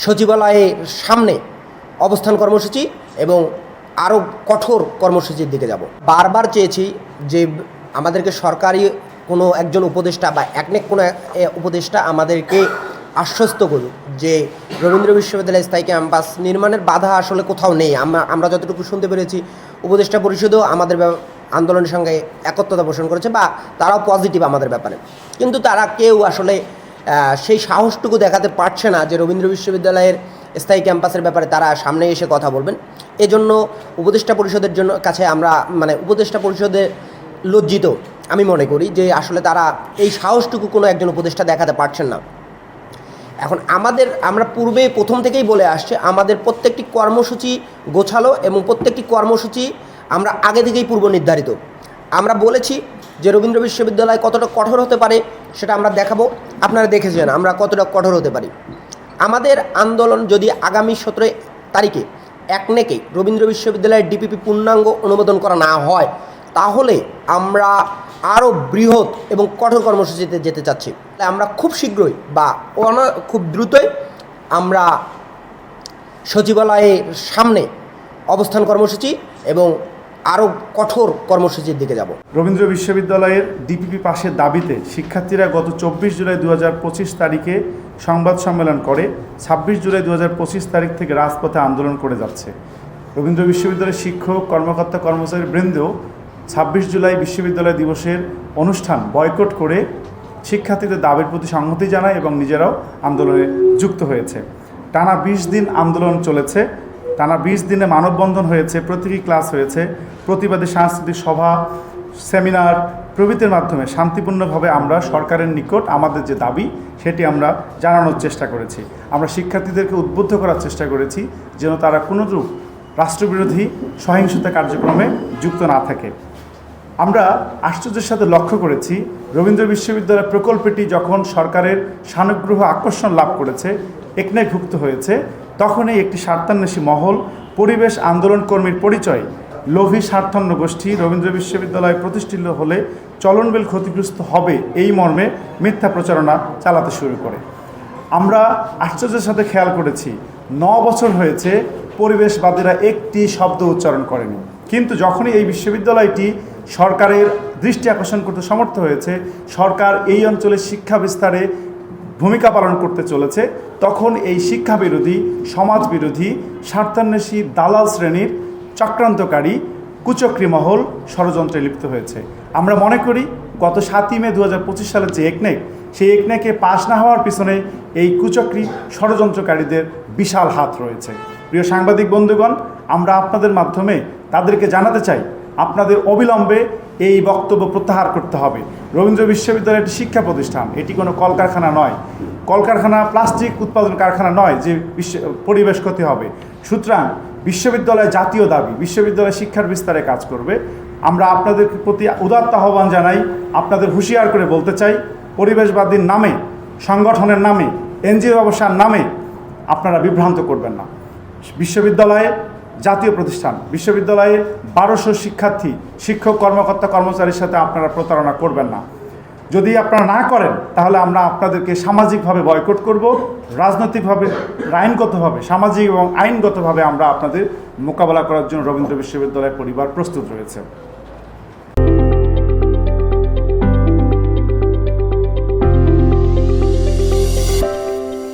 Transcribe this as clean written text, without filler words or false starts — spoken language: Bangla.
সচিবালয়ের সামনে অবস্থান কর্মসূচি এবং আরও কঠোর কর্মসূচির দিকে যাব। বারবার চেয়েছি যে আমাদেরকে সরকারি কোনো একজন উপদেষ্টা বা একনেক কোনো উপদেষ্টা আমাদেরকে আশ্বস্ত করুক যে রবীন্দ্র বিশ্ববিদ্যালয় স্থায়ী ক্যাম্পাস নির্মাণের বাধা আসলে কোথাও নেই। আমরা যতটুকু শুনতে পেরেছি উপদেষ্টা পরিষদও আমাদের আন্দোলনের সঙ্গে একত্রতা পোষণ করেছে বা তারাও পজিটিভ আমাদের ব্যাপারে, কিন্তু তারা কেউ আসলে সেই সাহসটুকু দেখাতে পারছে না যে রবীন্দ্র বিশ্ববিদ্যালয়ের স্থায়ী ক্যাম্পাসের ব্যাপারে তারা সামনে এসে কথা বলবেন। এজন্য উপদেষ্টা পরিষদের কাছে আমরা উপদেষ্টা পরিষদে লজ্জিত আমি মনে করি যে আসলে তারা এই সাহসটুকু কোনো একজন উপদেষ্টা দেখাতে পারছেন না। এখন আমরা পূর্বে প্রথম থেকেই বলে আসছে আমাদের প্রত্যেকটি কর্মসূচি গোছালো এবং প্রত্যেকটি কর্মসূচি আমরা আগে থেকেই পূর্ব নির্ধারিত। আমরা বলেছি যে রবীন্দ্র বিশ্ববিদ্যালয় কতটা কঠোর হতে পারে সেটা আমরা দেখাবো। আপনারা দেখেছেন আমরা কতটা কঠোর হতে পারি। আমাদের আন্দোলন যদি আগামী 17 তারিখে একনেকেই রবীন্দ্র বিশ্ববিদ্যালয়ের ডিপিপি পূর্ণাঙ্গ অনুমোদন করা না হয় তাহলে আমরা আরও বৃহৎ এবং কঠোর কর্মসূচিতে যেতে চাচ্ছি। আমরা খুব শীঘ্রই বা খুব দ্রুতই আমরা সচিবালয়ের সামনে অবস্থান কর্মসূচি এবং আরও কঠোর কর্মসূচির দিকে যাব। রবীন্দ্র বিশ্ববিদ্যালয়ের ডিপিপি পাশের দাবিতে শিক্ষার্থীরা গত 24 জুলাই 2025 তারিখে সংবাদ সম্মেলন করে 26 জুলাই 2025 তারিখ থেকে রাজপথে আন্দোলন করে যাচ্ছে। রবীন্দ্র বিশ্ববিদ্যালয়ের শিক্ষক কর্মকর্তা কর্মচারী বৃন্দ 26 জুলাই বিশ্ববিদ্যালয় দিবসের অনুষ্ঠান বয়কট করে শিক্ষার্থীদের দাবির প্রতি সংহতি জানায় এবং নিজেরাও আন্দোলনে যুক্ত হয়েছে। টানা 20 দিন আন্দোলন চলেছে। টানা 20 দিনে মানববন্ধন হয়েছে, প্রতীকী ক্লাস হয়েছে, প্রতিবাদী সাংস্কৃতিক সভা, সেমিনার প্রভৃতির মাধ্যমে শান্তিপূর্ণভাবে আমরা সরকারের নিকট আমাদের যে দাবি সেটি আমরা জানানোর চেষ্টা করেছি। আমরা শিক্ষার্থীদেরকে উদ্বুদ্ধ করার চেষ্টা করেছি যেন তারা কোনোরূপ রাষ্ট্রবিরোধী সহিংসতা কার্যক্রমে যুক্ত না থাকে। আমরা আশ্চর্যের সাথে লক্ষ্য করেছি রবীন্দ্র বিশ্ববিদ্যালয় প্রকল্পটি যখন সরকারের সানুগ্রহ আকর্ষণ লাভ করেছে, একনেকভুক্ত হয়েছে, তখনই একটি স্বার্থান্বেষী মহল পরিবেশ আন্দোলন কর্মীর পরিচয় লোভী স্বার্থান্য গোষ্ঠী রবীন্দ্র বিশ্ববিদ্যালয় প্রতিষ্ঠিত হলে চলনবিল ক্ষতিগ্রস্ত হবে এই মর্মে মিথ্যা প্রচারণা চালাতে শুরু করে। আমরা আশ্চর্যের সাথে খেয়াল করেছি 9 বছর হয়েছে পরিবেশবাদীরা একটি শব্দ উচ্চারণ করেনি, কিন্তু যখনই এই বিশ্ববিদ্যালয়টি সরকারের দৃষ্টি আকর্ষণ করতে সমর্থ হয়েছে, সরকার এই অঞ্চলে শিক্ষা বিস্তারে ভূমিকা পালন করতে চলেছে, তখন এই শিক্ষা বিরোধী, সমাজ বিরোধী, স্বার্থান্বেষী দালাল শ্রেণীর চক্রান্তকারী কুচক্রী মহল ষড়যন্ত্রে লিপ্ত হয়েছে। আমরা মনে করি গত 7ই মে 2025 সালের যে একনেক, সেই একনেকে পাশ না হওয়ার পিছনে এই কুচক্রী ষড়যন্ত্রকারীদের বিশাল হাত রয়েছে। প্রিয় সাংবাদিক বন্ধুগণ, আমরা আপনাদের মাধ্যমে তাদেরকে জানাতে চাই আপনাদের অবিলম্বে এই বক্তব্য প্রত্যাহার করতে হবে। রবীন্দ্র বিশ্ববিদ্যালয় একটি শিক্ষা প্রতিষ্ঠান, এটি কোনো কলকারখানা নয়। কলকারখানা প্লাস্টিক উৎপাদন কারখানা নয় যে পরিবেশ ক্ষতি হবে। সুতরাং বিশ্ববিদ্যালয় জাতীয় দাবি, বিশ্ববিদ্যালয় শিক্ষার বিস্তারে কাজ করবে। আমরা আপনাদের প্রতি উদাত্ত আহ্বান জানাই, আপনাদের হুঁশিয়ার করে বলতে চাই, পরিবেশবাদীর নামে, সংগঠনের নামে, এনজিও ব্যবসার নামে আপনারা বিভ্রান্ত করবেন না। বিশ্ববিদ্যালয়ে জাতীয় প্রতিষ্ঠান, বিশ্ববিদ্যালয়ে 1200 শিক্ষার্থী, শিক্ষক কর্মকর্তা কর্মচারীর সাথে আপনারা প্রতারণা করবেন না। যদি আপনারা না করেন তাহলে আমরা আপনাদেরকে সামাজিকভাবে বয়কট করব, রাজনৈতিকভাবে, আইনগতভাবে, সামাজিক এবং আইনগতভাবে আমরা আপনাদের মোকাবেলা করার জন্য রবীন্দ্র বিশ্ববিদ্যালয় পরিবার প্রস্তুত রয়েছে।